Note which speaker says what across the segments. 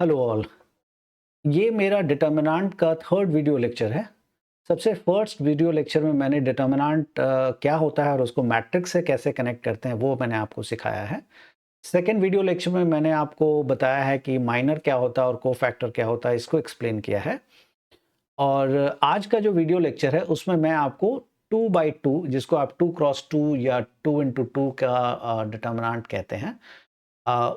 Speaker 1: Hello all. ये मेरा determinant का थर्ड वीडियो लेक्चर है। सबसे फर्स्ट वीडियो लेक्चर में मैंने डिटर्मिनेंट क्या होता है और उसको मैट्रिक्स से कैसे कनेक्ट करते हैं वो मैंने आपको सिखाया है। सेकेंड वीडियो लेक्चर में मैंने आपको बताया है कि माइनर क्या होता है और कोफैक्टर क्या होता है, इसको एक्सप्लेन किया है। और आज का जो वीडियो लेक्चर है उसमें मैं आपको 2x2 जिसको आप 2x2 या 2x2 का डिटर्मिनेंट कहते हैं,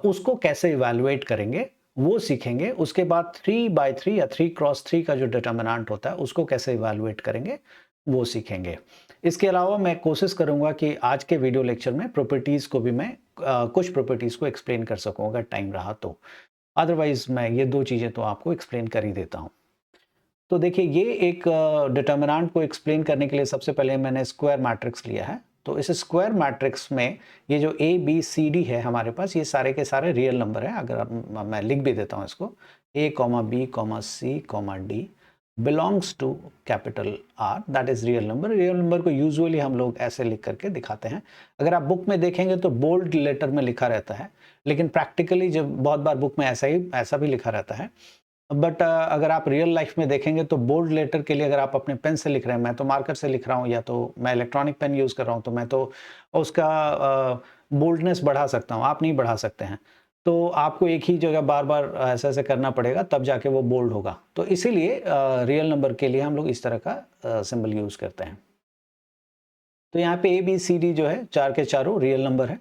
Speaker 1: उसको कैसे इवैल्यूएट करेंगे वो सीखेंगे। उसके बाद 3x3 या 3x3 का जो डिटर्मिनेंट होता है उसको कैसे इवैल्यूएट करेंगे वो सीखेंगे। इसके अलावा मैं कोशिश करूंगा कि आज के वीडियो लेक्चर में प्रॉपर्टीज़ को भी मैं कुछ प्रॉपर्टीज़ को एक्सप्लेन कर सकूं अगर टाइम रहा तो। अदरवाइज मैं ये दो चीज़ें तो आपको एक्सप्लेन कर ही देता हूँ। तो देखिए, ये एक डिटर्मिनेंट को एक्सप्लेन करने के लिए सबसे पहले मैंने स्क्वायर मैट्रिक्स लिया है। तो इस स्क्वायर मैट्रिक्स में ये जो ए बी सी डी है हमारे पास, ये सारे के सारे रियल नंबर है। अगर मैं लिख भी देता हूँ इसको, A comma B comma C comma D belongs to capital R, that is real number. Real number को यूजुअली हम लोग ऐसे लिख करके दिखाते हैं। अगर आप बुक में देखेंगे तो बोल्ड लेटर में लिखा रहता है, लेकिन प्रैक्टिकली जब बहुत बार बुक में ऐसा भी लिखा रहता है। बट अगर आप रियल लाइफ में देखेंगे तो बोल्ड लेटर के लिए अगर आप अपने पेन से लिख रहे हैं, मैं तो मार्कर से लिख रहा हूँ या तो मैं इलेक्ट्रॉनिक पेन यूज़ कर रहा हूँ, तो मैं तो उसका बोल्डनेस बढ़ा सकता हूँ, आप नहीं बढ़ा सकते हैं। तो आपको एक ही जगह बार बार ऐसे ऐसे करना पड़ेगा, तब जाके वो बोल्ड होगा। तो इसीलिए रियल नंबर के लिए हम लोग इस तरह का सिंबल यूज़ करते हैं। तो यहाँ पे ए बी सी डी जो है, चार के चारों रियल नंबर है।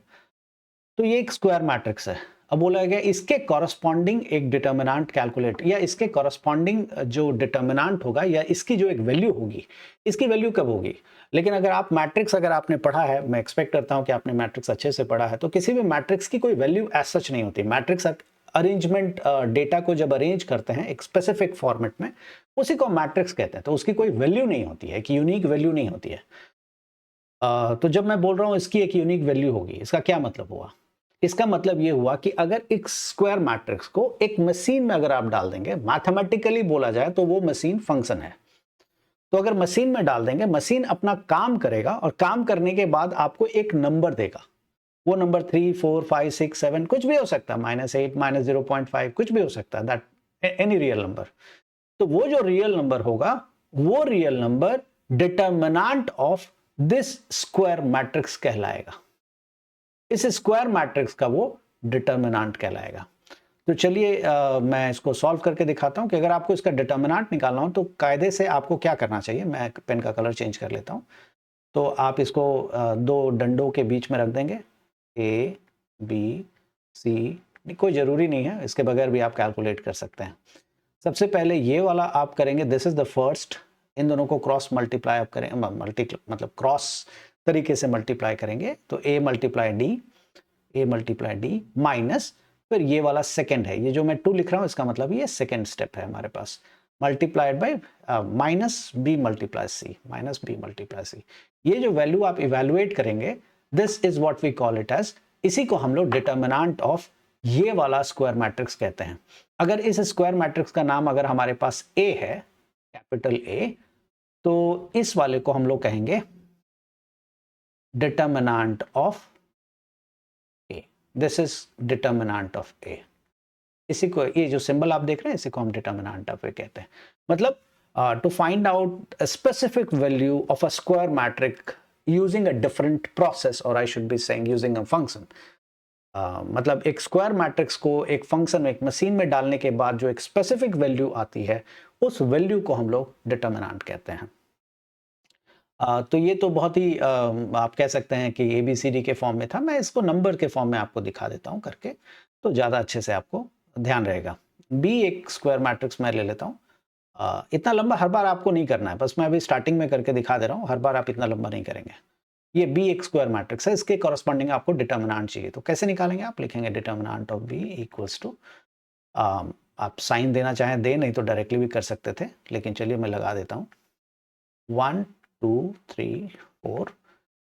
Speaker 1: तो ये एक स्क्वायर मैट्रिक्स है। अब बोला गया इसके कॉरस्पॉन्डिंग एक डिटर्मिनेंट कैलकुलेट, या इसके कॉरस्पॉन्डिंग जो डिटर्मिनेंट होगा या इसकी जो एक वैल्यू होगी, इसकी वैल्यू कब होगी। लेकिन अगर आप मैट्रिक्स अगर आपने पढ़ा है, मैं एक्सपेक्ट करता हूं कि आपने मैट्रिक्स अच्छे से पढ़ा है, तो किसी भी मैट्रिक्स की कोई वैल्यू एज सच नहीं होती। मैट्रिक्स अरेंजमेंट, डेटा को जब अरेंज करते हैं एक स्पेसिफिक फॉर्मेट में, उसी को मैट्रिक्स कहते हैं। तो उसकी कोई वैल्यू नहीं होती है, कि यूनिक वैल्यू नहीं होती है। तो जब मैं बोल रहा हूं इसकी एक यूनिक वैल्यू होगी, इसका क्या मतलब हुआ? इसका मतलब ये हुआ कि अगर एक स्क्वायर मैट्रिक्स को एक मशीन में अगर आप डाल देंगे, मैथमेटिकली बोला जाए तो वो मशीन फंक्शन है। तो अगर मशीन में डाल देंगे, मशीन अपना काम करेगा और काम करने के बाद आपको एक नंबर देगा। वो नंबर 3, 4, 5, 6, 7 कुछ भी हो सकता है, -8, -0.5 कुछ भी हो सकता है, दैट एनी रियल नंबर। तो वो जो रियल नंबर होगा, वो real number determinant of this square matrix कहलाएगा। इस स्क्वायर मैट्रिक्स का वो डिटर्मिनेंट कहलाएगा। तो चलिए मैं इसको सॉल्व करके दिखाता हूं कि अगर आपको इसका डिटर्मिनेंट निकालना हो तो कायदे से आपको क्या करना चाहिए। मैं पेन का कलर चेंज कर लेता हूं। तो आप इसको दो डंडों के बीच में रख देंगे, ए बी सी। कोई ज़रूरी नहीं है, इसके बगैर भी आप कैलकुलेट कर सकते हैं। सबसे पहले ये वाला आप करेंगे, दिस इज द फर्स्ट। इन दोनों को क्रॉस मल्टीप्लाई आप करें, मतलब क्रॉस तरीके से मल्टीप्लाई करेंगे। तो ए मल्टीप्लाई डी माइनस, फिर ये वाला सेकंड है, ये जो मैं 2 लिख रहा हूं इसका मतलब ये सेकंड स्टेप है हमारे पास, multiplied by minus B multiply C. ये जो वैल्यू आप इवैल्यूएट करेंगे, this is what we call it as, इसी को हम लोग डिटर्मिनेंट ऑफ ये वाला स्क्वायर मैट्रिक्स कहते हैं। अगर इस स्क्वायर मैट्रिक्स का नाम अगर हमारे पास ए है, कैपिटल ए, तो इस वाले को हम लोग कहेंगे determinant of A. This is determinant of A. इसी को, ये जो सिंबल आप देख रहे हैं, इसी को हम डिटर्मिनेंट ऑफ ए कहते हैं। मतलब to find out a specific value of a square matrix using a different process, or I should be saying using a function. मतलब एक स्क्वायर मैट्रिक्स को एक फंक्शन में, एक मशीन में डालने के बाद जो एक स्पेसिफिक वैल्यू आती है, उस वैल्यू को हम लोग डिटर्मिनेंट कहते हैं। तो ये तो बहुत ही आप कह सकते हैं कि ABCD के फॉर्म में था। मैं इसको नंबर के फॉर्म में आपको दिखा देता हूं करके, तो ज़्यादा अच्छे से आपको ध्यान रहेगा। बी एक स्क्वायर मैट्रिक्स मैं ले लेता हूँ। इतना लंबा हर बार आपको नहीं करना है, बस मैं अभी स्टार्टिंग में करके दिखा दे रहा हूँ, हर बार आप इतना लंबा नहीं करेंगे। ये बी एक स्क्वायर मैट्रिक्स है, इसके कॉरस्पॉन्डिंग आपको डिटर्मिनेंट चाहिए। तो कैसे निकालेंगे? आप लिखेंगे determinant of b equals to, आप साइन देना चाहें दे, नहीं तो डायरेक्टली भी कर सकते थे, लेकिन चलिए मैं लगा देता हूँ 1 2 3 4।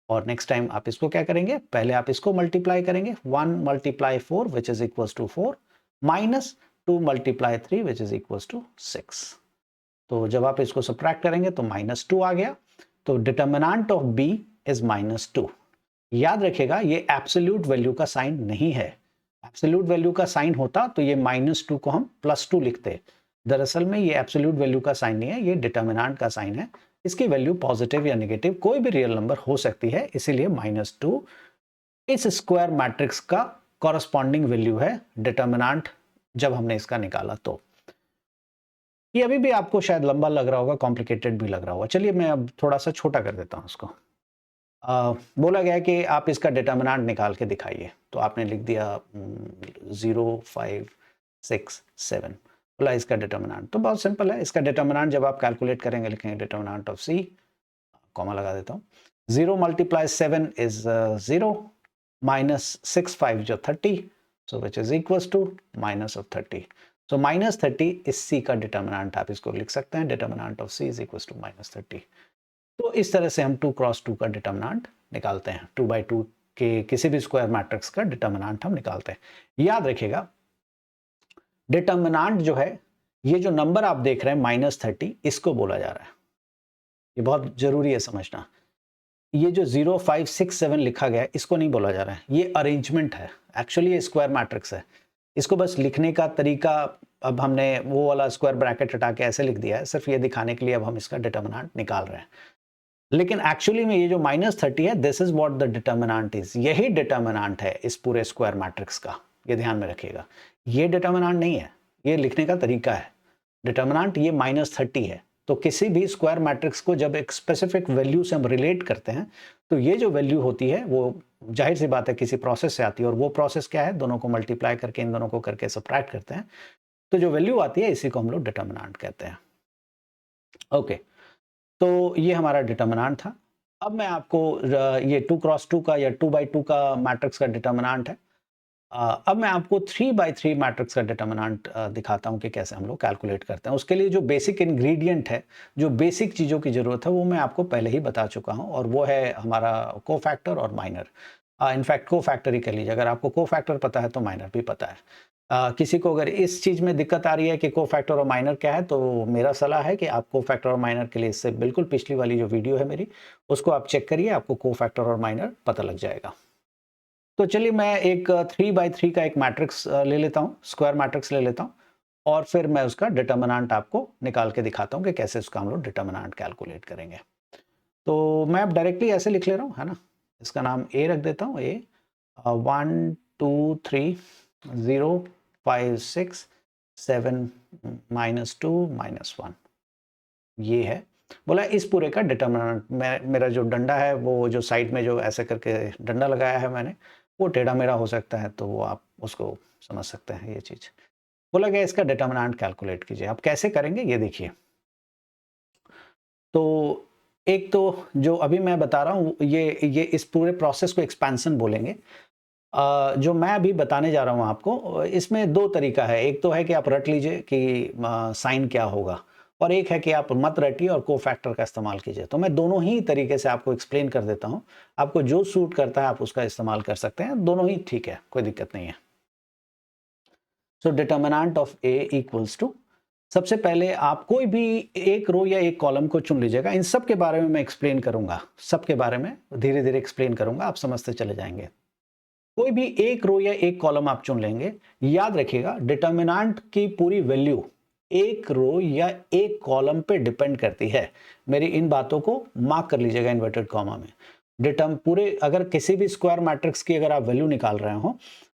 Speaker 1: और नेक्स्ट टाइम आप इसको क्या करेंगे, पहले आप इसको मल्टीप्लाई करेंगे, 1 multiply 4 which is equals to 4 minus 2 multiply 3 which is equals to 6। तो जब आप इसको सब्ट्रैक्ट करेंगे तो -2 आ गया। तो डिटर्मिनेंट ऑफ बी इज -2। याद रखिएगा, ये एब्सोल्यूट वैल्यू का साइन नहीं है। एब्सोल्यूट वैल्यू का साइन होता तो ये -2 को हम +2 लिखते। दरअसल में ये एब्सोल्यूट वैल्यू का साइन नहीं है, ये डिटर्मिनेंट का साइन है। इसकी वैल्यू पॉजिटिव या नेगेटिव कोई भी रियल नंबर हो सकती है, इसीलिए -2 इस स्क्वायर मैट्रिक्स का कॉरस्पॉन्डिंग वैल्यू है डिटर्मिनेंट जब हमने इसका निकाला तो। ये अभी भी आपको शायद लंबा लग रहा होगा, कॉम्प्लिकेटेड भी लग रहा होगा। चलिए मैं अब थोड़ा सा छोटा कर देता हूँ इसको। बोला गया है कि आप इसका डिटर्मिनेंट निकाल के दिखाइए, तो आपने लिख दिया 0, 5, 6, 7। बोला इसका डिटर्मिनेंट, तो बहुत सिंपल है। इसका डिटर्मिनेंट जब आप कैलकुलेट करेंगे लिखेंगे डिटर्मिनेंट ऑफ सी, कॉमा लगा देता हूँ। 0 मल्टीप्लाई 7 इज 0 माइनस 6 5 जो 30, so which is equals to minus of 30। So minus 30 is सी का डिटर्मिनेंट, आप इसको लिख सकते हैं determinant of c is equals to minus 30। तो इस तरह से हम 2 क्रॉस 2 का डिटर्मिनेंट निकालते हैं। 2/2 के किसी भी स्क्वायर मैट्रिक्स का डिटर्मिनेंट हम निकालते हैं। याद रखिएगा डिटर्मिनेंट जो है, ये जो नंबर आप देख रहे हैं -30, इसको बोला जा रहा है। ये बहुत जरूरी है समझना। ये जो 0, 5, 6, 7 लिखा गया है, इसको नहीं बोला जा रहा है, ये अरेंजमेंट है। एक्चुअली ये स्क्वायर मैट्रिक्स है। इसको बस लिखने का तरीका, अब हमने वो वाला स्क्वायर ब्रैकेट हटा के ऐसे लिख दिया है, सिर्फ ये दिखाने के लिए अब हम इसका डिटर्मिनेंट निकाल रहे हैं। लेकिन एक्चुअली में ये जो -30 है, this is what the determinant is. यही डिटर्मिनेंट है इस पूरे स्क्वायर मैट्रिक्स का, ये ध्यान में रखिएगा। ये डिटर्मिनेंट नहीं है, ये लिखने का तरीका है। डिटर्मिनेंट ये -30 है। तो किसी भी स्क्वायर मैट्रिक्स को जब एक स्पेसिफिक वैल्यू से हम रिलेट करते हैं, तो ये जो वैल्यू होती है वो जाहिर सी बात है किसी प्रोसेस से आती है, और वो प्रोसेस क्या है, दोनों को मल्टीप्लाई करके इन दोनों को करके सबट्रैक्ट करते हैं, तो जो वैल्यू आती है इसी को हम लोग डिटर्मिनेंट कहते हैं। ओके, तो ये हमारा डिटर्मिनेंट था। अब मैं आपको ये 2 क्रॉस 2 का या 2/2 का मैट्रिक्स का डिटर्मिनेंट है। अब मैं आपको 3/3 मैट्रिक्स का डिटर्मिनेंट दिखाता हूँ कि कैसे हम लोग कैलकुलेट करते हैं। उसके लिए जो बेसिक इंग्रेडिएंट है, जो बेसिक चीज़ों की ज़रूरत है, वो मैं आपको पहले ही बता चुका हूँ, और वो है हमारा कोफैक्टर और माइनर। इनफैक्ट कोफैक्टर ही कह लीजिए, अगर आपको कोफैक्टर पता है तो माइनर भी पता है। किसी को अगर इस चीज़ में दिक्कत आ रही है कि कोफैक्टर और माइनर क्या है, तो मेरा सलाह है कि आप कोफैक्टर और माइनर के लिए इससे बिल्कुल पिछली वाली जो वीडियो है मेरी, उसको आप चेक करिए, आपको कोफैक्टर और माइनर पता लग जाएगा। तो चलिए मैं एक 3/3 का एक मैट्रिक्स ले लेता हूँ, स्क्वायर मैट्रिक्स ले लेता हूँ, और फिर मैं उसका डिटर्मिनेंट आपको निकाल के दिखाता हूँ कि कैसे उसका हम लोग डिटर्मिनेंट कैलकुलेट करेंगे। तो मैं अब डायरेक्टली ऐसे लिख ले रहा हूँ, है ना। इसका नाम ए रख देता हूँ, ए 1 2 3 0 5 6 7 -2 -1, ये है। बोला इस पूरे का डिटर्मिनेंट, मेरा जो डंडा है, वो जो साइड में जो ऐसे करके डंडा लगाया है मैंने, वो टेढ़ा मेढ़ा हो सकता है, तो वो आप उसको समझ सकते हैं ये चीज़। बोला गया इसका डिटर्मिनेंट कैलकुलेट कीजिए। आप कैसे करेंगे ये देखिए। तो एक तो जो अभी मैं बता रहा हूँ, ये इस पूरे प्रोसेस को एक्सपेंशन बोलेंगे। जो मैं अभी बताने जा रहा हूँ आपको, इसमें 2 तरीका है। एक तो है कि आप रट लीजिए कि साइन क्या होगा, और एक है कि आप मत रटिए और कोफैक्टर का इस्तेमाल कीजिए। तो मैं दोनों ही तरीके से आपको एक्सप्लेन कर देता हूँ। आपको जो सूट करता है आप उसका इस्तेमाल कर सकते हैं, दोनों ही ठीक है, कोई दिक्कत नहीं है। So determinant of A equals to, सबसे पहले आप कोई भी एक रो या एक कॉलम को चुन लीजिएगा। इन सब के बारे में मैं एक्सप्लेन करूंगा, सबके बारे में धीरे धीरे एक्सप्लेन करूंगा, आप समझते चले जाएंगे। कोई भी एक रो या एक कॉलम आप चुन लेंगे। याद रखिएगा डिटर्मिनेंट की पूरी वैल्यू एक रो या एक कॉलम पे डिपेंड करती है। मेरी इन बातों को मार्क कर लीजिएगा इन्वर्टेड कॉमा में। पूरे अगर किसी भी स्क्वायर मैट्रिक्स की अगर आप वैल्यू निकाल रहे हो,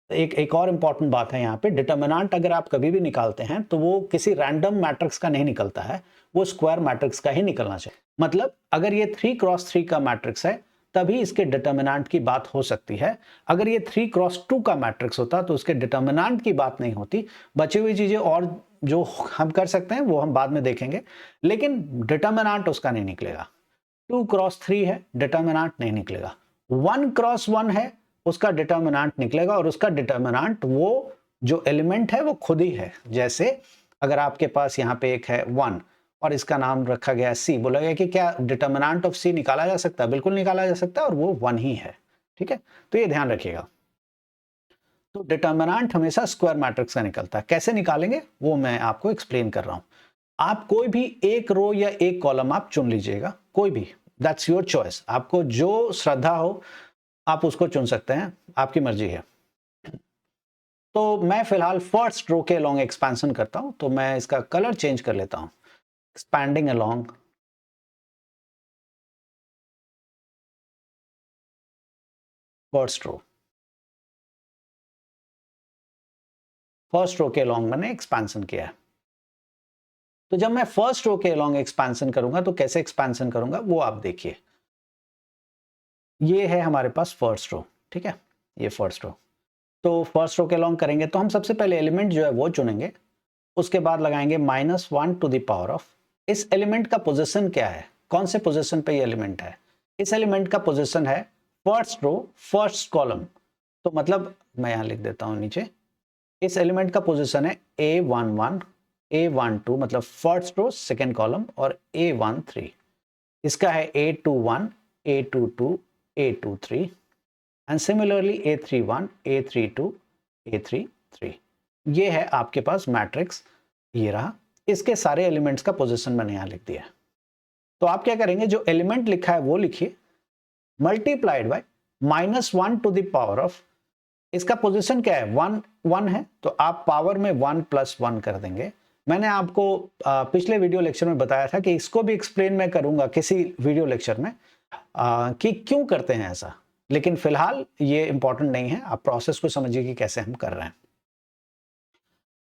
Speaker 1: एक और इंपॉर्टेंट बात है यहाँ पे, डिटर्मिनेंट अगर आप कभी भी निकालते हैं तो वो किसी रैंडम मैट्रिक्स का नहीं निकलता है, वो स्क्वायर मैट्रिक्स का ही निकलना चाहिए। मतलब अगर ये 3x3 का मैट्रिक्स है तभी इसके डिटर्मिनेंट की बात हो सकती है। अगर ये 3x2 का मैट्रिक्स होता तो उसके डिटर्मिनेंट की बात नहीं होती। बची हुई चीजें और जो हम कर सकते हैं वो हम बाद में देखेंगे, लेकिन डिटर्मिनेंट उसका नहीं निकलेगा। 2x3 है, डिटर्मिनेंट नहीं निकलेगा। 1x1 है, उसका डिटर्मिनेंट निकलेगा, और उसका डिटर्मिनेंट वो जो एलिमेंट है वो खुद ही है। जैसे अगर आपके पास यहाँ पे एक है 1 और इसका नाम रखा गया सी, बोला गया कि क्या डिटर्मिनेंट ऑफ सी निकाला जा सकता है? बिल्कुल निकाला जा सकता है, और वो 1 ही है। ठीक है, तो ये ध्यान रखिएगा। तो डिटर्मिनेंट हमेशा स्क्वायर मैट्रिक्स का निकलता है। कैसे निकालेंगे वो मैं आपको एक्सप्लेन कर रहा हूं। आप कोई भी एक रो या एक कॉलम आप चुन लीजिएगा, कोई भी, दैट्स योर चॉइस। आपको जो श्रद्धा हो आप उसको चुन सकते हैं, आपकी मर्जी है। तो मैं फिलहाल फर्स्ट रो के अलोंग एक्सपेंशन करता हूं, तो मैं इसका कलर चेंज कर लेता हूं, expanding along first row. First row के अलोंग मैंने एक्सपेंशन किया है। तो जब मैं फर्स्ट रो के अलोंग एक्सपेंशन करूंगा तो कैसे एक्सपेंशन करूंगा वो आप देखिए। ये है हमारे पास फर्स्ट रो, ठीक है, ये फर्स्ट रो। तो फर्स्ट रो के अलोंग करेंगे तो हम सबसे पहले एलिमेंट जो है वो चुनेंगे, उसके बाद लगाएंगे -1 टू द पावर ऑफ। इस एलिमेंट का पोजीशन क्या है, कौन से पोजीशन पे ये एलिमेंट है? इस एलिमेंट का पोजीशन है फर्स्ट रो फर्स्ट कॉलम। तो मतलब मैं यहां लिख देता हूं नीचे, इस एलिमेंट का पोजीशन है A11 A12 मतलब फर्स्ट रो सेकेंड कॉलम, और A13 इसका है A21 A22 A23 and similarly A31 A32 A33। ये है आपके पास मैट्रिक्स, ये रहा। इसके सारे एलिमेंट्स का पोजीशन मैंने यहां लिख दिया है। तो आप क्या करेंगे, जो एलिमेंट लिखा है वो लिखिए, multiplied by -1 to the power of, इसका पोजीशन क्या है 1 1 है, तो आप पावर में 1 + 1 कर देंगे। मैंने आपको पिछले वीडियो लेक्चर में बताया था कि इसको भी एक्सप्लेन मैं करूंगा किसी वीडियो लेक्चर में कि क्यों करते हैं ऐसा, लेकिन फिलहाल ये इंपॉर्टेंट नहीं है, आप प्रोसेस को समझिए कि कैसे हम कर रहे हैं।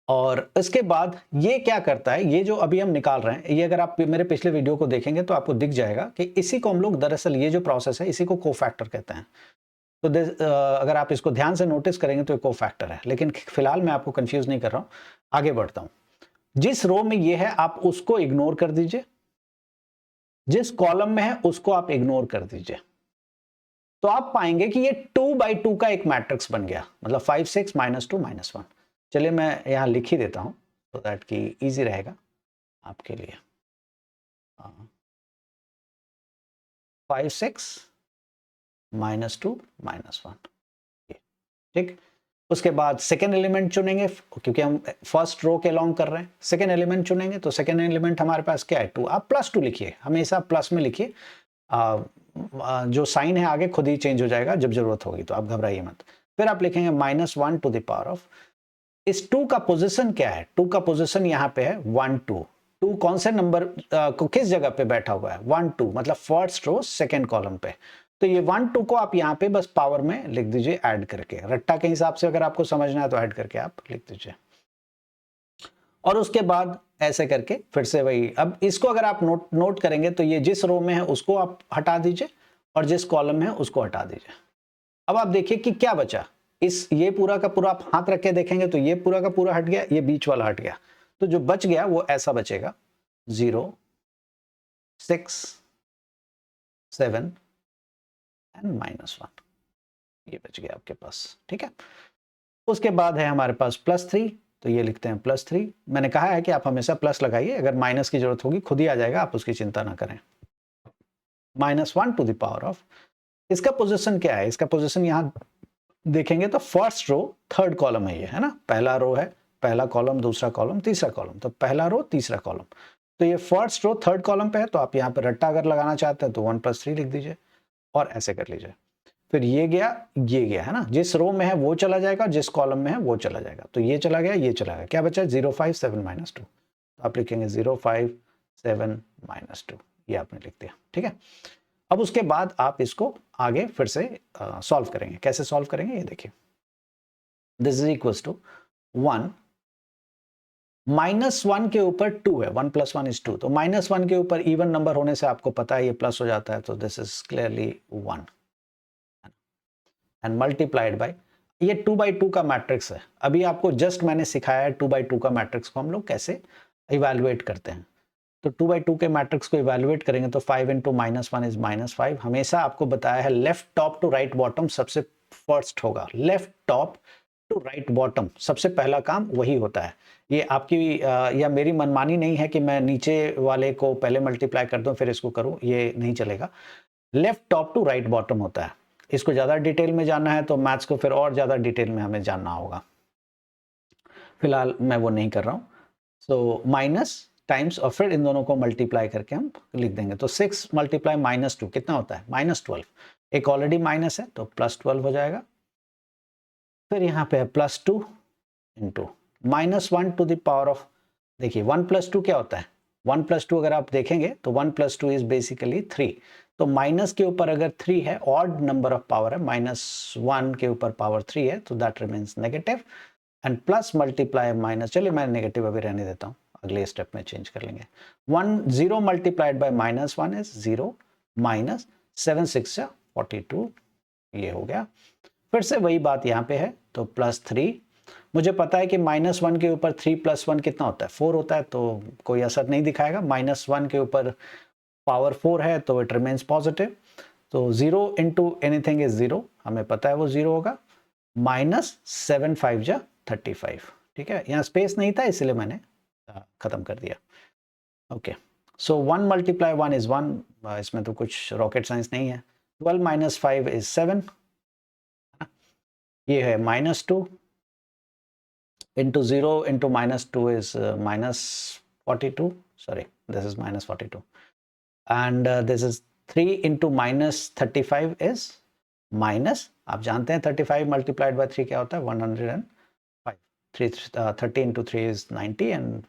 Speaker 1: और इसके बाद ये क्या करता है, ये जो अभी हम निकाल रहे हैं, ये अगर आप मेरे पिछले वीडियो को देखेंगे तो आपको दिख जाएगा कि इसी को हम लोग दरअसल, ये जो प्रोसेस है इसी को कोफैक्टर कहते हैं। तो अगर आप इसको ध्यान से नोटिस करेंगे तो ये कोफैक्टर है, लेकिन फिलहाल मैं आपको कंफ्यूज नहीं कर रहा हूं, आगे बढ़ता हूं। जिस रो में ये है आप उसको इग्नोर कर दीजिए, जिस कॉलम में है उसको आप इग्नोर कर दीजिए, तो आप पाएंगे कि ये 2x2 का एक मैट्रिक्स बन गया, मतलब 5 6 -2 -1। चलिए मैं यहां लिख ही देता हूं तो दैट कि इजी रहेगा आपके लिए। 5 6 -2 -1, ठीक। उसके बाद सेकेंड एलिमेंट चुनेंगे, क्योंकि हम फर्स्ट रो के अलोंग कर रहे हैं, सेकेंड एलिमेंट चुनेंगे, तो सेकेंड एलिमेंट हमारे पास क्या है 2, आप +2 लिखिए, हमेशा प्लस में लिखिए। जो साइन है आगे खुद ही चेंज हो जाएगा जब जरूरत होगी, तो आप घबराइए मत। फिर आप लिखेंगे -1 टू द पावर ऑफ, इस 2 का पोजीशन क्या है, 2 का पोजीशन यहाँ पे है 1 2। 2 कौन से नंबर को किस जगह पे बैठा हुआ है 1 2, मतलब फर्स्ट रो सेकेंड कॉलम पे। तो ये 1 2 को आप यहाँ पे बस पावर में लिख दीजिए ऐड करके, रट्टा के हिसाब से अगर आपको समझना है तो ऐड करके आप लिख दीजिए। और उसके बाद ऐसे करके फिर से वही, अब इसको अगर आप नोट करेंगे तो ये जिस रो में है उसको आप हटा दीजिए और जिस कॉलम में है उसको हटा दीजिए। अब आप देखिए कि क्या बचा, इस ये पूरा का पूरा आप हाथ रख के देखेंगे तो ये पूरा का पूरा हट गया, ये बीच वाला हट गया, तो जो बच गया वो ऐसा बचेगा 0 6 7 एंड -1, ये बच गया आपके पास, ठीक है। उसके बाद है हमारे पास +3, तो ये लिखते हैं +3। मैंने कहा है कि आप हमेशा प्लस लगाइए, अगर माइनस की जरूरत होगी खुद ही आ जाएगा, आप उसकी चिंता ना करें। -1 टू द पावर ऑफ, इसका पोजीशन क्या है, इसका पोजीशन यहां देखेंगे तो फर्स्ट रो थर्ड कॉलम है, ये है ना, पहला रो है, पहला कॉलम दूसरा कॉलम तीसरा कॉलम, तो पहला रो तीसरा कॉलम, तो ये फर्स्ट रो थर्ड कॉलम पे है, तो आप यहाँ पे रट्टा अगर लगाना चाहते हैं तो 1 + 3 लिख दीजिए और ऐसे कर लीजिए। फिर ये गया है ना, जिस रो में है वो चला जाएगा, जिस कॉलम में है वो चला जाएगा, तो ये चला गया, ये चला गया, क्या बचा 0 5 7 -2, तो आप लिखेंगे 0 5 7 -2, ये आपने लिख दिया, ठीक है। अब उसके बाद आप इसको आगे फिर से सॉल्व करेंगे, कैसे सॉल्व करेंगे ये देखिए, दिस इज इक्वल्स टू 1 -1 के ऊपर 2 है, 1 + 1 = 2, तो -1 के ऊपर इवन नंबर होने से आपको पता है ये प्लस हो जाता है, तो this is clearly 1 and multiplied by, ये 2x2 का मैट्रिक्स है। अभी आपको जस्ट मैंने सिखाया है 2x2 का मैट्रिक्स को हम लोग कैसे इवैल्यूएट करते हैं। तो 2x2 के मैट्रिक्स को इवैल्यूएट करेंगे तो 5 × -1 इज -5। हमेशा आपको बताया है left top to right bottom सबसे फर्स्ट होगा, left top to right bottom सबसे पहला काम वही होता है। ये आपकी या मेरी मनमानी नहीं है कि मैं नीचे वाले को पहले मल्टीप्लाई कर दूं फिर इसको करूं, ये नहीं चलेगा। Left top to right bottom होता है। इसको ज्यादा डिटेल में जानना है तो मैथ्स को फिर और ज्यादा डिटेल में हमें जानना होगा, फिलहाल मैं वो नहीं कर रहा हूं। सो माइनस टाइम्स और फिर इन दोनों को मल्टीप्लाई करके हम लिख देंगे, तो 6 × -2 कितना होता है -12, एक ऑलरेडी माइनस है तो +12 हो जाएगा। फिर यहाँ पे है +2, into -1 to the power of, देखिए 1 + 2 क्या होता है, 1 + 2 अगर आप देखेंगे तो 1 + 2 इज बेसिकली 3, तो माइनस के ऊपर अगर 3 है, ऑड नंबर ऑफ पावर है, -1 के ऊपर पावर 3 है, तो that remains negative, and plus multiply minus, चलिए मैं नेगेटिव अभी रहने देता हूँ, अगले स्टेप में चेंज कर लेंगे। 0 मल्टीप्लाइड बाय -1 इज 0, माइनस 7 6 42, ये हो गया। फिर से वही बात यहाँ पे है, तो +3, मुझे पता है कि -1 के ऊपर 3 + 1 कितना होता है, 4 होता है, तो कोई असर नहीं दिखाएगा। -1 के ऊपर पावर 4 है तो इट रिमेन्स पॉजिटिव, तो 0 इंटू एनीथिंग इज 0, हमें पता है वो 0 होगा, -7 5 जा 35, ठीक है, यहाँ स्पेस नहीं था इसलिए मैंने खत्म कर दिया। ओके, सो 1 × 1 इज 1, इसमें तो कुछ रॉकेट साइंस नहीं है। 12 - 5 इज 7, ये है -2 into 0 into -2 is -42, sorry, this is -42, and this is 3 into -35 is minus, आप जानते हैं 35 multiplied by 3 क्या होता है, 105, 30 into 3 is 90, and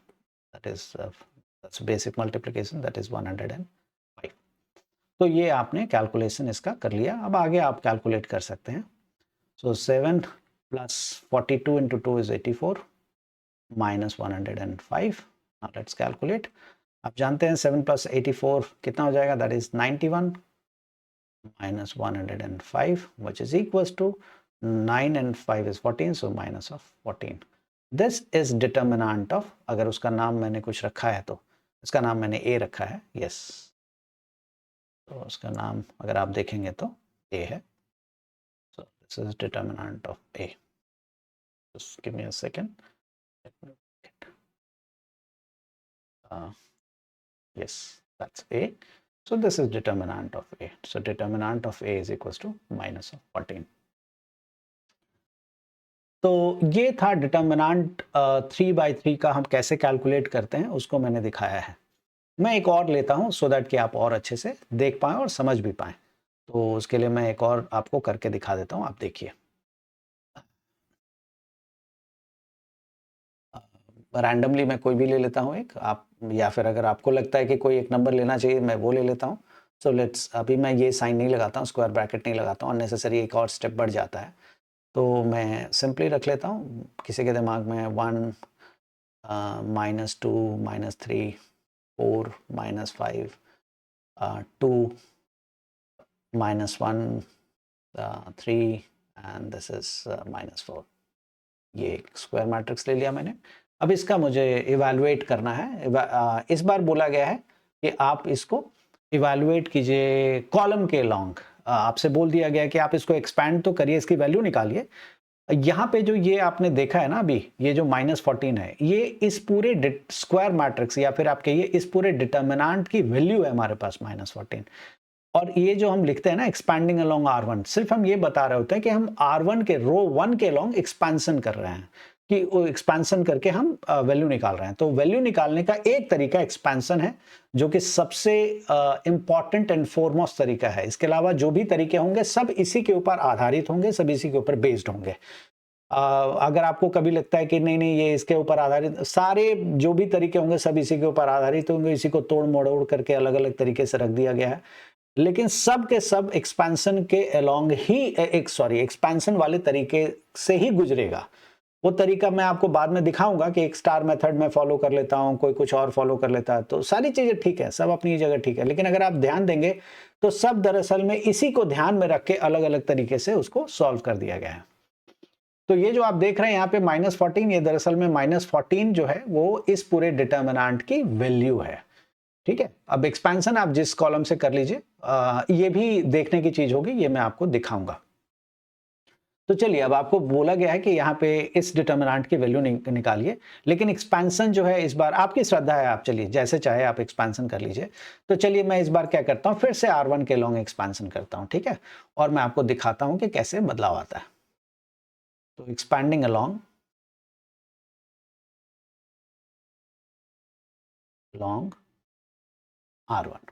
Speaker 1: that is that's basic multiplication, that is 105। तो ये आपने कैलकुलेशन इसका कर लिया, अब आगे आप कैलकुलेट कर सकते हैं। So 7 plus 42 into 2 is 84, minus 105. Now let's calculate. आप जानते हैं 7 plus 84 कितना हो जाएगा, that is 91, minus 105, which is equals to 9 and 5 is 14, so minus of 14. This is determinant of, अगर उसका नाम मैंने कुछ रखा है तो इसका नाम मैंने A रखा है, yes, तो उसका नाम अगर आप देखेंगे तो A है, so this is determinant of A. Just give me a second. Yes, that's A. So this is determinant of A. So determinant of A is equals to minus of 14. तो ये था डिटर्मिनेंट 3/3 का हम कैसे calculate करते हैं उसको मैंने दिखाया है। मैं एक और लेता हूँ सो दैट कि आप और अच्छे से देख पाएँ और समझ भी पाएँ। तो उसके लिए मैं एक और आपको करके दिखा देता हूँ, आप देखिए। रैंडमली मैं कोई भी ले लेता हूँ एक, आप या फिर अगर आपको लगता है कि कोई एक नंबर लेना चाहिए मैं वो ले लेता हूँ। सो लेट्स, अभी मैं ये साइन नहीं लगाता हूँ, स्क्वायर ब्रैकेट नहीं लगाता हूँ, अननेसेसरी एक और स्टेप बढ़ जाता है। तो मैं सिंपली रख लेता हूँ, किसी के दिमाग में 1 -2 -3 4 -5 2 -1 3 एंड दिस इज -4। ये एक स्क्वायर मैट्रिक्स ले लिया मैंने। अब इसका मुझे इवैल्यूएट करना है। इस बार बोला गया है कि आप इसको इवैल्यूएट कीजिए कॉलम के लॉन्ग। आपसे बोल दिया गया है कि आप इसको एक्सपैंड तो करिए, इसकी वैल्यू निकालिए। यहाँ पे जो ये आपने देखा है ना अभी, ये जो -14 है, ये इस पूरे स्क्वायर मैट्रिक्स या फिर आप कहिए इस पूरे डिटर्मिनेंट की वैल्यू है हमारे पास -14। और ये जो हम लिखते हैं ना एक्सपैंडिंग अलोंग R1, सिर्फ हम ये बता रहे होते हैं कि हम R1 के रो 1 के अलोंग एक्सपेंशन कर रहे हैं, कि वो एक्सपेंशन करके हम वैल्यू निकाल रहे हैं। तो वैल्यू निकालने का एक तरीका एक्सपेंशन है, जो कि सबसे इंपॉर्टेंट एंड फॉरमोस्ट तरीका है। इसके अलावा जो भी तरीके होंगे सब इसी के ऊपर आधारित होंगे, सब इसी के ऊपर बेस्ड होंगे। अगर आपको कभी लगता है कि नहीं नहीं ये इसके ऊपर आधारित, सारे जो भी तरीके होंगे सब इसी के ऊपर आधारित होंगे, इसी को तोड़ मरोड़ करके अलग अलग तरीके से रख दिया गया है, लेकिन सब के सब एक्सपेंशन के अलोंग ही एक्सपेंशन वाले तरीके से ही गुजरेगा। वो तरीका मैं आपको बाद में दिखाऊंगा कि एक स्टार मेथड में फॉलो कर लेता हूं, कोई कुछ और फॉलो कर लेता है, तो सारी चीजें ठीक है, सब अपनी जगह ठीक है, लेकिन अगर आप ध्यान देंगे तो सब दरअसल में इसी को ध्यान में रख के अलग अलग तरीके से उसको सॉल्व कर दिया गया है। तो ये जो आप देख रहे हैं यहाँ पे -14, ये दरअसल में -14 जो है वो इस पूरे डिटर्मिनेंट की वैल्यू है। ठीक है, अब एक्सपेंशन आप जिस कॉलम से कर लीजिए, ये भी देखने की चीज होगी, ये मैं आपको दिखाऊंगा। तो चलिए, अब आपको बोला गया है कि यहाँ पे इस डिटर्मिनेंट की वैल्यू निकालिए, लेकिन एक्सपेंशन जो है इस बार आपकी श्रद्धा है, आप चलिए जैसे चाहे आप एक्सपेंशन कर लीजिए। तो चलिए मैं इस बार क्या करता हूँ, फिर से R1 के लॉन्ग एक्सपेंशन करता हूँ, ठीक है, और मैं आपको दिखाता हूँ कि कैसे बदलाव आता है। तो एक्सपैंडिंग अलोंग लॉन्ग R1,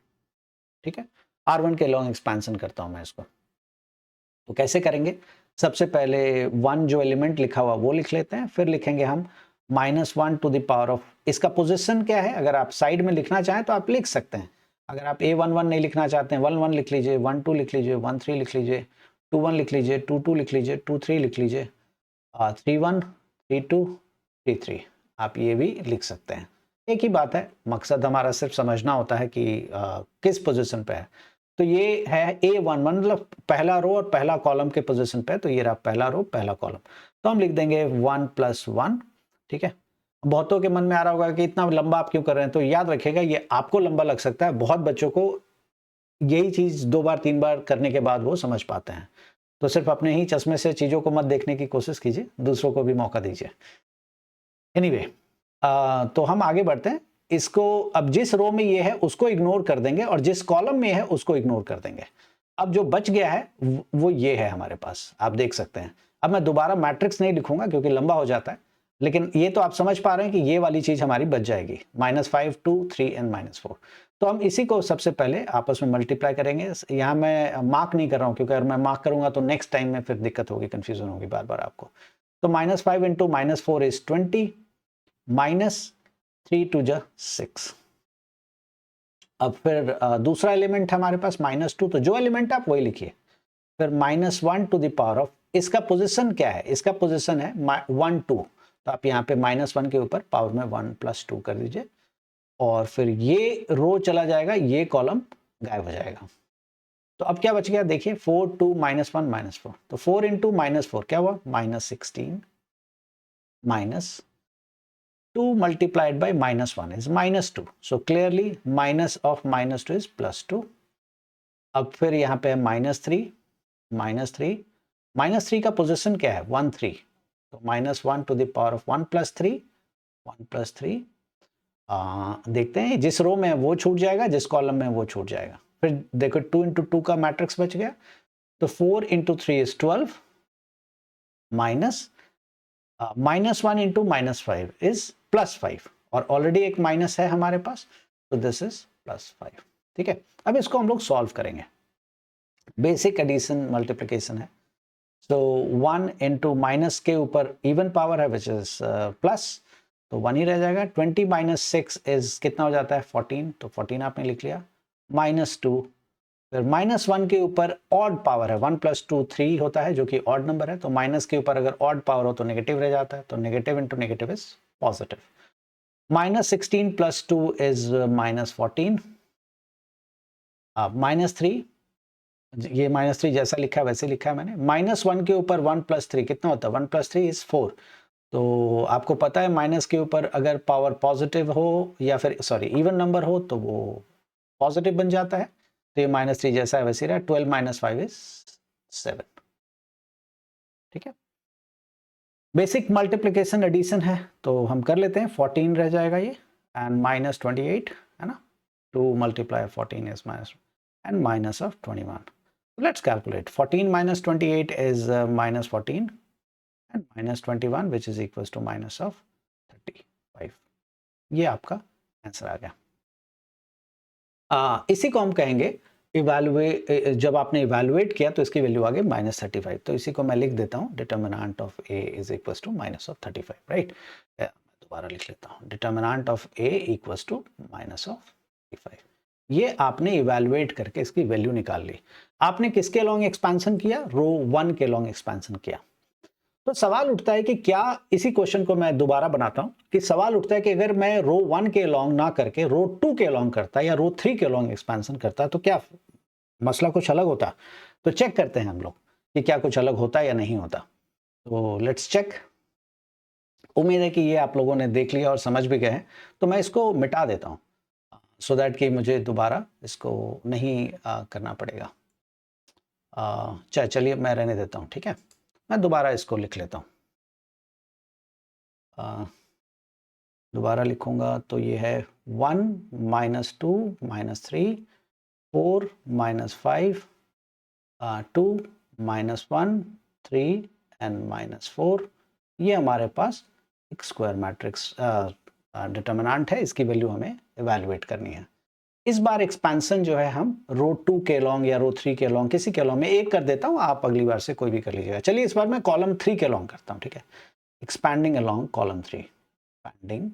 Speaker 1: ठीक है, R1 के लॉन्ग एक्सपेंशन करता हूँ मैं इसको। तो कैसे करेंगे? सबसे पहले 1 जो एलिमेंट लिखा हुआ वो लिख लेते हैं, फिर लिखेंगे हम -1 टू द पावर ऑफ, इसका पोजीशन क्या है, अगर आप साइड में लिखना चाहें तो आप लिख सकते हैं। अगर आप A11 नहीं लिखना चाहते हैं, 11 लिख लीजिए, 12 लिख लीजिए, 13 लिख लीजिए, 21 लिख लीजिए, 22 लिख लीजिए, 23 लिख लीजिए, 31, 32, 33 आप ये भी लिख सकते हैं। एक ही बात है, मकसद हमारा सिर्फ समझना होता है कि किस पोजीशन पे है। तो ये है A11 मतलब पहला रो और पहला कॉलम के पोजीशन पे है, तो ये रहा पहला रो पहला कॉलम। तो हम लिख देंगे 1 + 1, ठीक है। बहुतों के मन में आ रहा होगा कि इतना लंबा आप क्यों कर रहे हैं, तो याद रखिएगा ये आपको लंबा लग सकता है, बहुत बच्चों को यही चीज 2 बार 3 बार करने के बाद वो समझ पाते हैं। तो सिर्फ अपने ही चश्मे से चीजों को मत देखने की कोशिश कीजिए, दूसरों को भी मौका दीजिए। एनीवे तो हम आगे बढ़ते हैं। इसको अब जिस रो में ये है उसको इग्नोर कर देंगे और जिस कॉलम में है उसको इग्नोर कर देंगे। अब जो बच गया है वो ये है हमारे पास, आप देख सकते हैं। अब मैं दोबारा मैट्रिक्स नहीं लिखूंगा क्योंकि लंबा हो जाता है, लेकिन ये तो आप समझ पा रहे हैं कि ये वाली चीज हमारी बच जाएगी, -5, 2, 3 एंड -4। तो हम इसी को सबसे पहले आपस में मल्टीप्लाई करेंगे। यहाँ मैं मार्क नहीं कर रहा हूँ क्योंकि अगर मैं मार्क करूंगा तो नेक्स्ट टाइम में फिर दिक्कत होगी, कंफ्यूजन होगी बार बार आपको। तो -5 × -4 इज 20, -3 × 2 6। अब फिर दूसरा एलिमेंट हमारे पास -2, तो जो एलिमेंट आप वही लिखिए। फिर -1 टू द पावर ऑफ, इसका पोजीशन क्या है, इसका पोजीशन है 1 2, तो आप यहाँ पे -1 के ऊपर पावर में 1 + 2 कर दीजिए और फिर ये रो चला जाएगा, ये कॉलम गायब हो जाएगा। तो अब क्या बच गया देखिए, 4 2 -1 -4, तो 4 × -4 क्या हुआ, -16 minus 2 multiplied by -1 is -2. So clearly minus of -2 is +2. अब फिर यहाँ पे -3, -3 का पोजीशन क्या है, 1 3, तो -1 टू द पावर ऑफ 1 + 3, 1 + 3। देखते हैं जिस रो में है वो छूट जाएगा, जिस कॉलम में है वो छूट जाएगा। फिर देखो 2 × 2 का मैट्रिक्स बच गया, तो 4 × 3 is 12 माइनस -1 × -5 इज +5 और ऑलरेडी एक माइनस है हमारे पास, तो दिस इज +5। ठीक है, अब इसको हम लोग सॉल्व करेंगे। बेसिक एडिशन मल्टीप्लिकेशन है, तो 1 × माइनस के ऊपर इवन पावर है विच इज प्लस, तो 1 ही रह जाएगा। 20 - 6 इज कितना हो जाता है, 14, तो 14 आपने लिख लिया। -2, फिर -1 के ऊपर ऑड पावर है, 1 + 2 3 होता है जो कि ऑड नंबर है, तो माइनस के ऊपर अगर ऑड पावर हो तो नेगेटिव रह जाता है, तो negative × negative is positive. -16 + 2 is -14। अब -3, ये -3 जैसा लिखा है वैसे लिखा है मैंने। -1 के ऊपर 1 + 3 कितना होता है, 1 + 3 इज 4। तो आपको पता है माइनस के ऊपर अगर पावर पॉजिटिव हो या फिर सॉरी इवन नंबर हो तो वो पॉजिटिव बन जाता है, तो ये -3 जैसा है वैसे रहा। 12 - 5 इज 7। ठीक है, बेसिक मल्टीप्लिकेशन एडिशन है तो हम कर लेते हैं। 14 रह जाएगा ये एंड -28 है ना, 2 × 14 is minus and minus of 21। Let's calculate. 14 - 28 is -14 and -21 which is equals to minus of 35। ये आपका आंसर आ गया। इसी को हम कहेंगे जब आपने इवेलुएट किया तो इसकी वैल्यू आ गई -35, तो इसी को मैं लिख देता हूँ, determinant of a is equals to -35, right. दोबारा लिख लेता हूँ, determinant of a equals to -35। ये आपने इवेलुएट करके इसकी वैल्यू निकाल ली। आपने किसके लॉन्ग एक्सपेंशन किया, रो 1 के लॉन्ग एक्सपेंशन किया। तो सवाल उठता है कि क्या, इसी क्वेश्चन को मैं दोबारा बनाता हूं कि सवाल उठता है कि अगर मैं रो 1 के लॉन्ग ना करके रो 2 के लॉन्ग करता या रो 3 के लॉन्ग एक्सपेंशन करता तो क्या मसला कुछ अलग होता। तो चेक करते हैं हम लोग कि क्या कुछ अलग होता या नहीं होता। तो लेट्स चेक। उम्मीद है कि ये आप लोगों ने देख लिया और समझ भी गए हैं, तो मैं इसको मिटा देता हूं सो दैट कि मुझे दोबारा इसको नहीं करना पड़ेगा। चलिए मैं रहने देता हूं, ठीक है। मैं दोबारा इसको लिख लेता हूं, दोबारा लिखूंगा तो ये है 1 - 2 - 3 4 - 5 2 - 1 3 एंड -4। ये हमारे पास एक स्क्वायर मैट्रिक्स डिटर्मिनेंट है, इसकी वैल्यू हमें इवैल्यूएट करनी है। इस बार एक्सपेंशन जो है हम रो 2 के लॉन्ग या रो 3 के लॉन्ग, किसी के लॉन्ग में एक कर देता हूं, आप अगली बार से कोई भी कर लीजिएगा। चलिए इस बार मैं कॉलम 3 के लॉन्ग करता हूं, ठीक है। Expanding along column 3, expanding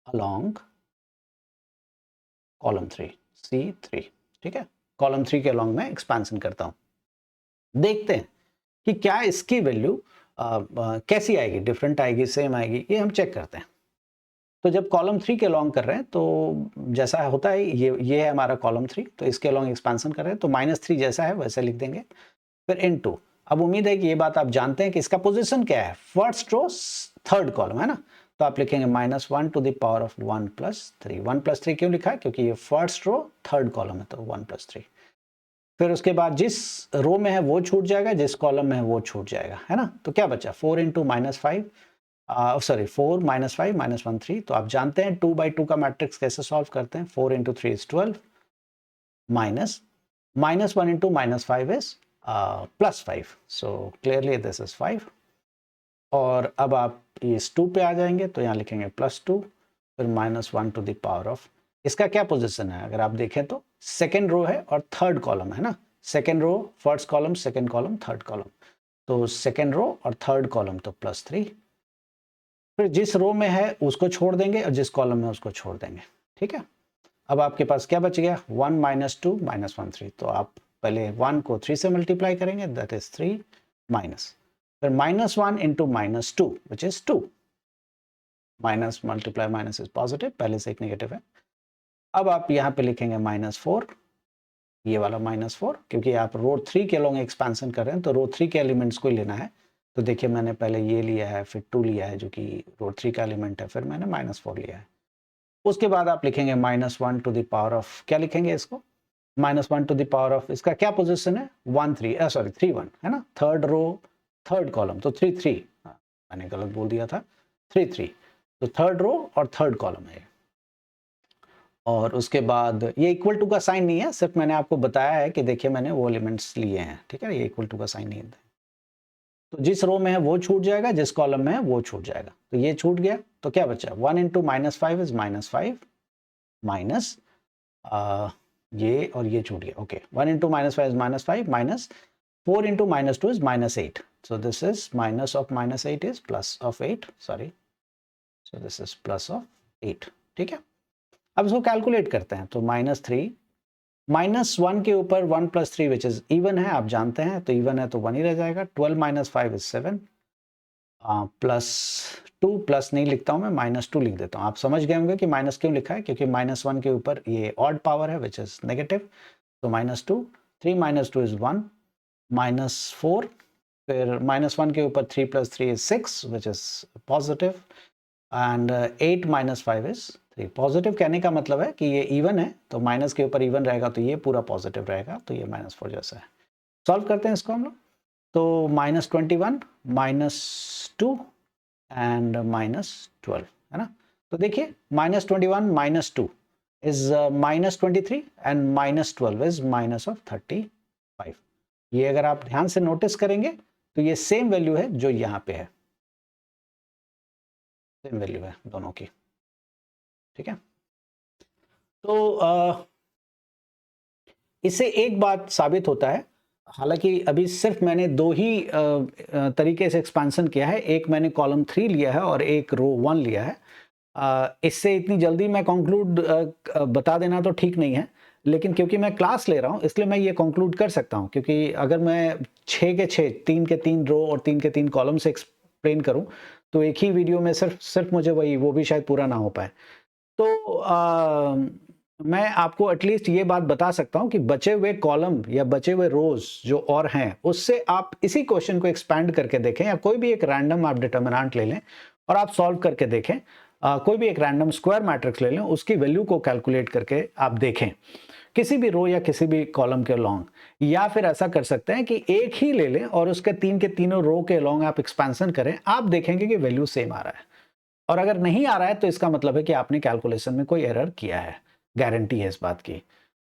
Speaker 1: along column 3, C3, ठीक है। कॉलम 3 के लॉन्ग में एक्सपेंशन करता हूं। देखते हैं कि क्या इसकी वैल्यू कैसी आएगी, डिफरेंट आएगी, सेम आएगी, ये हम चेक करते हैं। तो जब कॉलम 3 के लॉन्ग कर रहे हैं तो जैसा होता है, ये है हमारा कॉलम 3, तो इसके लॉन्ग एक्सपेंशन कर रहे हैं तो -3 जैसा है वैसे लिख देंगे, फिर इनटू। अब उम्मीद है कि ये बात आप जानते हैं कि इसका पोजीशन क्या है, फर्स्ट रो थर्ड कॉलम है ना, तो आप लिखेंगे -1 टू द पावर ऑफ 1 + 3। 1 + 3 क्यों लिखा है, क्योंकि ये फर्स्ट रो थर्ड कॉलम है, तो 1 + 3। फिर उसके बाद जिस रो में है वो छूट जाएगा, जिस कॉलम में है वो छूट जाएगा, है ना। तो क्या बचा, 4 × -5 सॉरी 4 - 5 - 1 3। तो आप जानते हैं 2 by 2 का मैट्रिक्स कैसे सॉल्व करते हैं, 4 × 3 is 12 minus -1 × -5 is +5, so clearly this is 5। और अब आप इस 2 पे आ जाएंगे तो यहाँ लिखेंगे +2, फिर -1 टू द पावर ऑफ, इसका क्या पोजीशन है अगर आप देखें तो सेकेंड रो है और थर्ड कॉलम है ना, second row first column, second column, third column, तो सेकेंड रो और थर्ड कॉलम तो +3। फिर जिस रो में है उसको छोड़ देंगे और जिस कॉलम में उसको छोड़ देंगे, ठीक है। अब आपके पास क्या बच गया, 1 - 2 - 1 3। तो आप पहले 1 को 3 से मल्टीप्लाई करेंगे, दैट इज 3 माइनस, फिर -1 × -2 which is 2, minus multiply minus is positive, पहले से एक नेगेटिव है। अब आप यहाँ पे लिखेंगे -4, ये वाला -4, क्योंकि आप रो 3 के लॉन्ग एक्सपेंशन कर रहे हैं तो रो 3 के एलिमेंट्स को ही लेना है। तो देखिए मैंने पहले ये लिया है, फिर 2 लिया है जो कि रो 3 का एलिमेंट है, फिर मैंने -4 लिया है। उसके बाद आप लिखेंगे -1 टू द पावर ऑफ, क्या लिखेंगे इसको, -1 टू द पावर ऑफ, इसका क्या पोजीशन है, 1 3 सॉरी 3 1 है ना, थर्ड रो थर्ड कॉलम, तो 3 3, मैंने गलत बोल दिया था, 3 3, तो थर्ड रो और थर्ड कॉलम है। और उसके बाद ये इक्वल टू का साइन नहीं है, सिर्फ मैंने आपको बताया है कि देखिए मैंने वो एलिमेंट्स लिए हैं, ठीक है, ये इक्वल टू का साइन नहीं है। तो जिस रो में है वो छूट जाएगा, जिस कॉलम में है वो छूट जाएगा, तो ये छूट गया, तो क्या बचा, 1 × -5 इज -5 माइनस ये और ये छूट गया, okay. 1 × -5 is -5 minus 4 × -2 is -8, so this is minus of -8 is plus of 8, sorry, so this is plus of 8, ठीक है। अब इसको कैलकुलेट करते हैं, तो -3 -1 के ऊपर 1 + 3 विच इज इवन है, आप जानते हैं, तो इवन है तो 1 ही रह जाएगा। 12 - 5 is 7, +2 प्लस नहीं लिखता हूं मैं, -2 लिख देता हूं। आप समझ गए होंगे कि माइनस क्यों लिखा है, क्योंकि -1 के ऊपर ये ऑड पावर है विच इज नेगेटिव, तो -2, 3 - 2 is 1, -4, फिर -1 के ऊपर 3 + 3 is 6 which is positive, and 8 - 5 is 3। Positive कहने का मतलब है कि ये इवन है, तो माइनस के ऊपर इवन रहेगा तो ये पूरा पॉजिटिव रहेगा, तो ये -4 जैसा है। सॉल्व करते हैं इसको हम लोग, तो -21 -2 एंड -12 है ना। तो देखिए -21 -2 इज -23 एंड -12 इज -35। ये अगर आप ध्यान से नोटिस करेंगे तो ये सेम वैल्यू है जो यहाँ पे है, सेम वैल्यू है दोनों की, ठीक है। तो इससे एक बात साबित होता है, हालांकि अभी सिर्फ मैंने 2 ही तरीके से एक्सपेंशन किया है, एक मैंने कॉलम 3 लिया है और एक रो 1 लिया है। इससे इतनी जल्दी मैं कंक्लूड बता देना तो ठीक नहीं है, लेकिन क्योंकि मैं क्लास ले रहा हूँ इसलिए मैं ये कंक्लूड कर सकता हूँ, क्योंकि अगर मैं 6 के 6, 3 के 3 रो और 3 के 3 कॉलम से एक्सप्लेन करूँ तो एक ही वीडियो में सिर्फ मुझे वो भी शायद पूरा ना हो पाए। तो मैं आपको एटलीस्ट ये बात बता सकता हूं कि बचे हुए कॉलम या बचे हुए रोज जो और हैं उससे आप इसी क्वेश्चन को एक्सपैंड करके देखें, या कोई भी एक रैंडम आप डिटर्मिनेंट ले लें और आप सॉल्व करके देखें। कोई भी एक रैंडम स्क्वायर मैट्रिक्स ले लें, उसकी वैल्यू को कैलकुलेट करके आप देखें किसी भी रो या किसी भी कॉलम के लॉन्ग, या फिर ऐसा कर सकते हैं कि एक ही ले लें और उसके 3 के तीनों रो के लॉन्ग आप एक्सपेंशन करें, आप देखेंगे कि वैल्यू सेम आ रहा है। और अगर नहीं आ रहा है तो इसका मतलब है कि आपने कैलकुलेशन में कोई एरर किया है, गारंटी है इस बात की।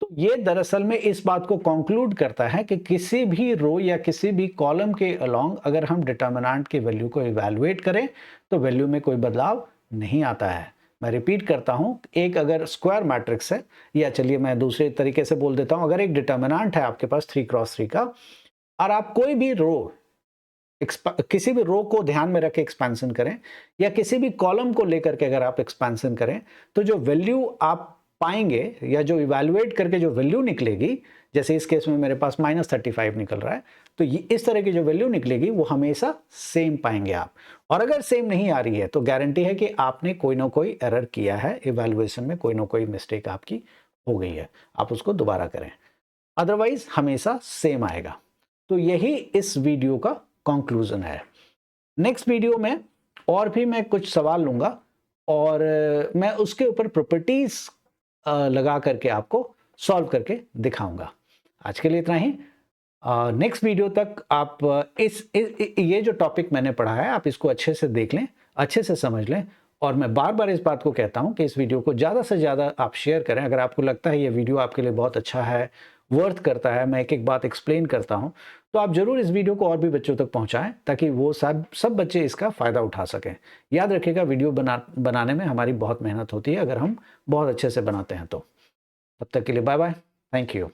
Speaker 1: तो ये दरअसल में इस बात को कंक्लूड करता है कि किसी भी रो या किसी भी कॉलम के अलोंग अगर हम डिटर्मिनेंट की वैल्यू को इवैल्यूएट करें तो वैल्यू में कोई बदलाव नहीं आता है। मैं रिपीट करता हूँ, एक अगर स्क्वायर मैट्रिक्स है, या चलिए मैं दूसरे तरीके से बोल देता हूँ, अगर एक डिटर्मिनेंट है आपके पास 3x3 का, और आप कोई भी रो किसी भी रो को ध्यान में रख के एक्सपेंशन करें, या किसी भी कॉलम को लेकर के अगर आप एक्सपेंशन करें, तो जो वैल्यू आप पाएंगे या जो इवैल्यूएट करके जो वैल्यू निकलेगी, जैसे इस केस में मेरे पास -35 निकल रहा है, तो इस तरह की जो वैल्यू निकलेगी वो हमेशा सेम पाएंगे आप। और अगर सेम नहीं आ रही है तो गारंटी है कि आपने कोई ना कोई एरर किया है, इवैल्यूएशन में कोई ना कोई मिस्टेक आपकी हो गई है, आप उसको दोबारा करें, अदरवाइज हमेशा सेम आएगा। तो यही इस वीडियो का कंक्लूजन है। नेक्स्ट वीडियो में और भी मैं कुछ सवाल लूंगा और मैं उसके ऊपर प्रॉपर्टीज लगा करके आपको सॉल्व करके दिखाऊंगा। आज के लिए इतना ही। नेक्स्ट वीडियो तक आप ये जो टॉपिक मैंने पढ़ा है आप इसको अच्छे से देख लें, अच्छे से समझ लें, और मैं बार बार इस बात को कहता हूं कि इस वीडियो को ज़्यादा से ज़्यादा आप शेयर करें। अगर आपको लगता है ये वीडियो आपके लिए बहुत अच्छा है, वर्थ करता है, मैं एक एक बात एक्सप्लेन करता हूं, तो आप जरूर इस वीडियो को और भी बच्चों तक पहुंचाएं ताकि वो सब बच्चे इसका फ़ायदा उठा सकें। याद रखिएगा, वीडियो बनाने में हमारी बहुत मेहनत होती है, अगर हम बहुत अच्छे से बनाते हैं तो। तब तक के लिए बाय बाय, थैंक यू।